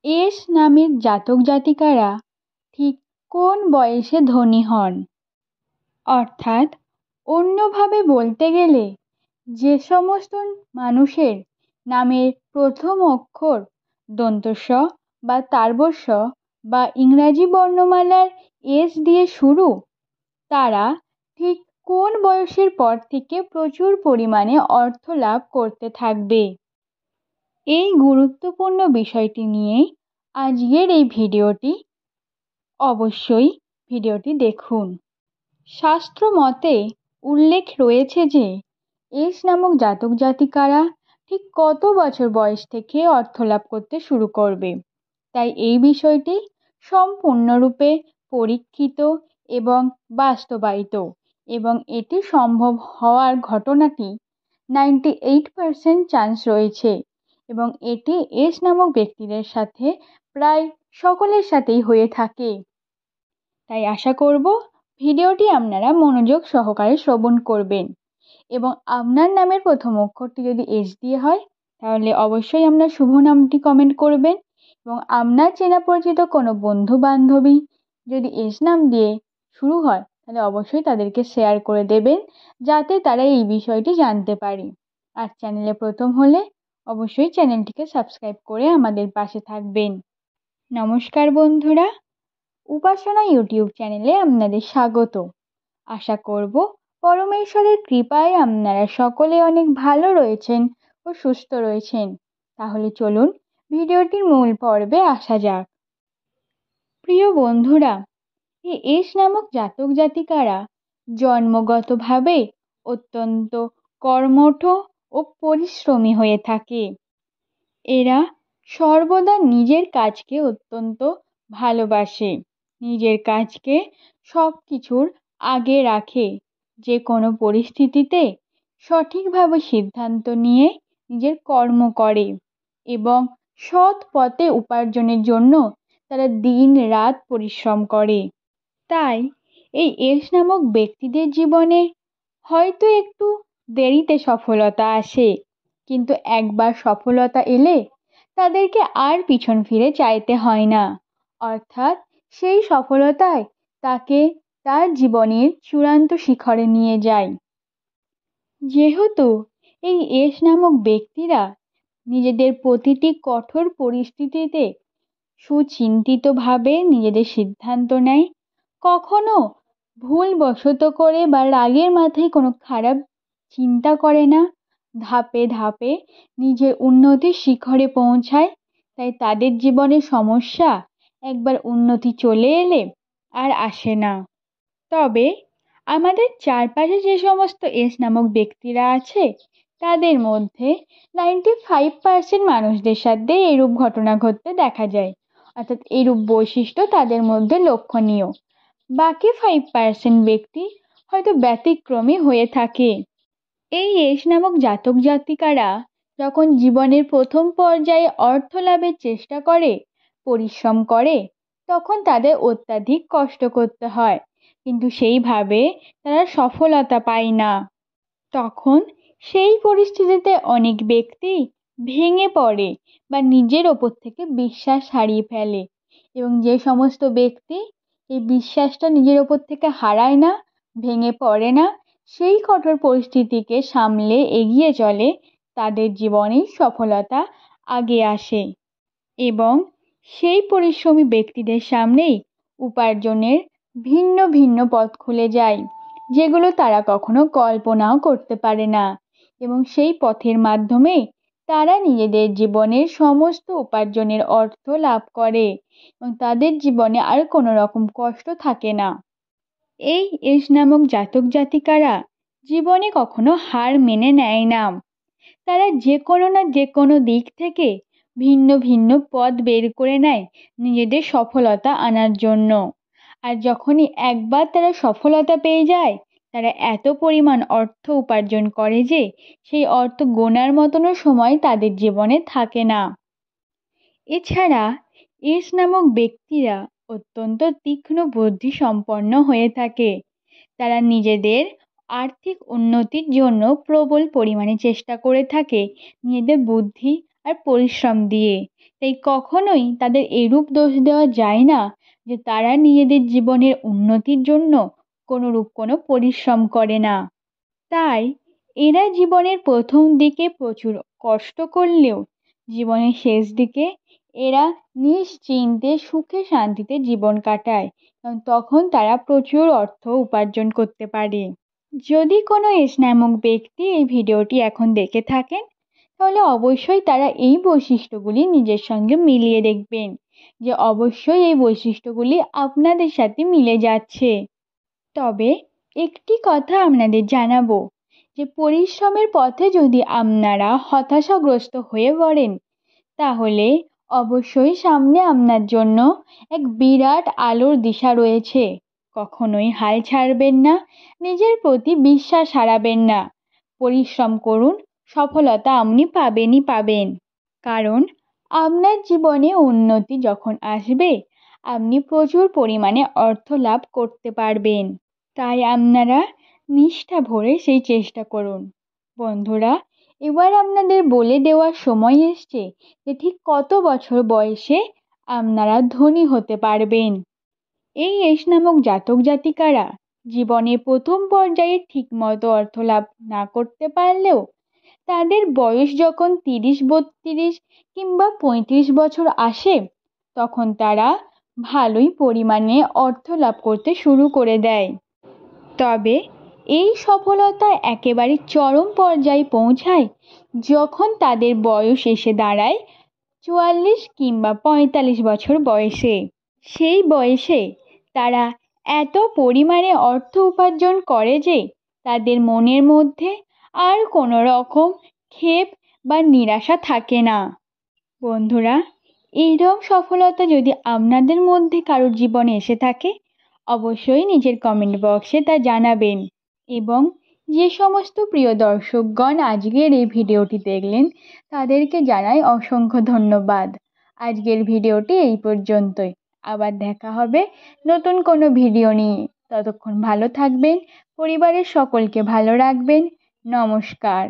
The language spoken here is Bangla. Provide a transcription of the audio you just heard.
এস নামের জাতক জাতিকারা ঠিক কোন বয়সে ধনী হন? অর্থাৎ অন্যভাবে বলতে গেলে যে সমস্ত মানুষের নামের প্রথম অক্ষর দন্তস্ব বা তালব্য বা ইংরাজি বর্ণমালার এস দিয়ে শুরু, তারা ঠিক কোন বয়সের পর থেকে প্রচুর পরিমাণে অর্থ লাভ করতে থাকবে? এই গুরুত্বপূর্ণ বিষয়টি নিয়েই আজকের এই ভিডিওটি। অবশ্যই ভিডিওটি দেখুন। শাস্ত্র মতে উল্লেখ রয়েছে যে এস নামক জাতক জাতিকারা ঠিক কত বছর বয়স থেকে অর্থ লাভ করতে শুরু করবে। তাই এই বিষয়টি সম্পূর্ণরূপে পরীক্ষিত এবং বাস্তবায়িত, এবং এটি সম্ভব হওয়ার ঘটনাটি 98% চান্স রয়েছে, এবং এটি এস নামক ব্যক্তিদের সাথে প্রায় সকলের সাথেই হয়ে থাকে। তাই আশা করব ভিডিওটি আপনারা মনোযোগ সহকারে শ্রবণ করবেন, এবং আপনার নামের প্রথম অক্ষরটি যদি এস দিয়ে হয় তাহলে অবশ্যই আপনার শুভ নামটি কমেন্ট করবেন, এবং আপনার চেনা পরিচিত কোনো বন্ধু বান্ধবী যদি এস নাম দিয়ে শুরু হয় তাহলে অবশ্যই তাদেরকে শেয়ার করে দেবেন, যাতে তারা এই বিষয়টি জানতে পারে। আর চ্যানেলে প্রথম হলে অবশ্যই চ্যানেলটিকে সাবস্ক্রাইব করে আমাদের পাশে থাকবেন। নমস্কার বন্ধুরা, উপাসনা ইউটিউব চ্যানেলে আপনাদের স্বাগত। আশা করব পরমেশ্বরের কৃপায় আপনারা সকলে অনেক ভালো রয়েছেন ও সুস্থ রয়েছেন। তাহলে চলুন ভিডিওটির মূল পর্বে আসা যাক। প্রিয় বন্ধুরা, এই এস নামক জাতক জাতিকারা জন্মগতভাবে অত্যন্ত কর্মঠ ও পরিশ্রমী হয়ে থাকে। এরা সর্বদা নিজের কাজকে অত্যন্ত ভালোবাসে, নিজের কাজকে সব কিছুর আগে রাখে। যে কোনো পরিস্থিতিতে সঠিকভাবে সিদ্ধান্ত নিয়ে নিজের কর্ম করে, এবং সৎ পথে উপার্জনের জন্য তারা দিন রাত পরিশ্রম করে। তাই এই এস নামক ব্যক্তিদের জীবনে হয়তো একটু দেরিতে সফলতা আসে, কিন্তু একবার সফলতা এলে তাদেরকে আর পিছন ফিরে চাইতে হয় না। অর্থাৎ সেই সফলতায় তাকে তার জীবনের চূড়ান্ত শিখরে নিয়ে যায়। যেহেতু এই এস নামক ব্যক্তিরা নিজেদের প্রতিটি কঠোর পরিস্থিতিতে সুচিন্তিতভাবে নিজেদের সিদ্ধান্ত নেয়, কখনো ভুলবশত করে বা রাগের মাথায় কোনো খারাপ চিন্তা করে না, ধাপে ধাপে নিজের উন্নতির শিখরে পৌঁছায়। তাই তাদের জীবনে সমস্যা একবার উন্নতি চলে এলে আর আসে না। তবে আমাদের চারপাশে যে সমস্ত এস নামক ব্যক্তিরা আছে তাদের মধ্যে 95% মানুষদের সাথে এরূপ ঘটনা ঘটতে দেখা যায়, অর্থাৎ এরূপ বৈশিষ্ট্য তাদের মধ্যে লক্ষণীয়। বাকি 5% ব্যক্তি হয়তো ব্যতিক্রমী হয়ে থাকে। এই এস নামক জাতক জাতিকারা যখন জীবনের প্রথম পর্যায়ে অর্থ লাভের চেষ্টা করে, পরিশ্রম করে, তখন তাদের অত্যাধিক কষ্ট করতে হয়, কিন্তু সেইভাবে তারা সফলতা পায় না। তখন সেই পরিস্থিতিতে অনেক ব্যক্তি ভেঙে পড়ে বা নিজের ওপর থেকে বিশ্বাস হারিয়ে ফেলে, এবং যে সমস্ত ব্যক্তি এই বিশ্বাসটা নিজের ওপর থেকে হারায় না, ভেঙে পড়ে না, সেই কঠোর পরিস্থিতিকে সামলে এগিয়ে চলে, তাদের জীবনেই সফলতা আগে আসে, এবং সেই পরিশ্রমী ব্যক্তিদের সামনেই উপার্জনের ভিন্ন ভিন্ন পথ খুলে যায়, যেগুলো তারা কখনো কল্পনাও করতে পারে না, এবং সেই পথের মাধ্যমে তারা নিজেদের জীবনের সমস্ত উপার্জনের অর্থ লাভ করে, এবং তাদের জীবনে আর কোনো রকম কষ্ট থাকে না। এই এস নামক জাতক জাতিকারা জীবনে কখনো হার মেনে নেয় না। তারা যে কোনো না যে কোনো দিক থেকে ভিন্ন ভিন্ন পথ বের করে নেয় নিজেদের সফলতা আনার জন্য। আর যখনই একবার তারা সফলতা পেয়ে যায়, তারা এত পরিমাণ অর্থ উপার্জন করে যে সেই অর্থ গোনার মতনও সময় তাদের জীবনে থাকে না। এছাড়া এস নামক ব্যক্তিরা অত্যন্ত তীক্ষ্ণ বুদ্ধি সম্পন্ন হয়ে থাকে। তারা নিজেদের আর্থিক উন্নতির জন্য প্রবল পরিমাণে চেষ্টা করে থাকে নিজেদের বুদ্ধি আর পরিশ্রম দিয়ে। তাই কখনোই তাদের এরূপ দোষ দেওয়া যায় না যে তারা নিজেদের জীবনের উন্নতির জন্য কোনো পরিশ্রম করে না। তাই এরা জীবনের প্রথম দিকে প্রচুর কষ্ট করলেও জীবনের শেষ দিকে এরা নিশ্চিন্তে সুখে শান্তিতে জীবন কাটায়, কারণ তখন তারা প্রচুর অর্থ উপার্জন করতে পারে। যদি কোনো এস নামক ব্যক্তি এই ভিডিওটি এখন দেখে থাকেন, তাহলে অবশ্যই তারা এই বৈশিষ্ট্যগুলি নিজের সঙ্গে মিলিয়ে দেখবেন যে অবশ্যই এই বৈশিষ্ট্যগুলি আপনাদের সাথে মিলে যাচ্ছে। তবে একটি কথা আপনাদের জানাবো যে পরিশ্রমের পথে যদি আপনারা হতাশাগ্রস্ত হয়ে পড়েন, তাহলে অবশ্যই সামনে আপনার জন্য এক বিরাট আলোর দিশা রয়েছে। কখনোই হাল ছাড়বেন না, নিজের প্রতি বিশ্বাস হারাবেন না। পরিশ্রম করুন, সফলতা আপনি পাবেনই পাবেন। কারণ আপনার জীবনে উন্নতি যখন আসবে, আপনি প্রচুর পরিমাণে অর্থ লাভ করতে পারবেন। তাই আপনারা নিষ্ঠা ভরে সেই চেষ্টা করুন। বন্ধুরা, এবার আপনাদের বলে দেওয়ার সময় এসছে যে ঠিক কত বছর বয়সে আপনারা ধনী হতে পারবেন। এই এস নামক জাতক জাতিকারা জীবনের প্রথম পর্যায়ে ঠিকমতো অর্থ লাভ না করতে পারলেও তাদের বয়স যখন 30, 32 কিংবা 35 বছর আসে, তখন তারা ভালোই পরিমাণে অর্থ লাভ করতে শুরু করে দেয়। তবে এই সফলতা একেবারে চরম পর্যায়ে পৌঁছায় যখন তাদের বয়স এসে দাঁড়ায় 44 কিংবা 45 বছর বয়সে। সেই বয়সে তারা এত পরিমাণে অর্থ উপার্জন করে যে তাদের মনের মধ্যে আর কোনো রকম ক্ষেপ বা নিরাশা থাকে না। বন্ধুরা, এইরকম সফলতা যদি আপনাদের মধ্যে কারোর জীবনে এসে থাকে, অবশ্যই নিজের কমেন্ট বক্সে তা জানাবেন। এবং যে সমস্ত প্রিয় দর্শকগণ আজকের এই ভিডিওটি দেখলেন, তাদেরকে জানাই অসংখ্য ধন্যবাদ। আজকের ভিডিওটি এই পর্যন্তই। আবার দেখা হবে নতুন কোনো ভিডিও নিয়ে। ততক্ষণ ভালো থাকবেন, পরিবারের সকলকে ভালো রাখবেন। নমস্কার।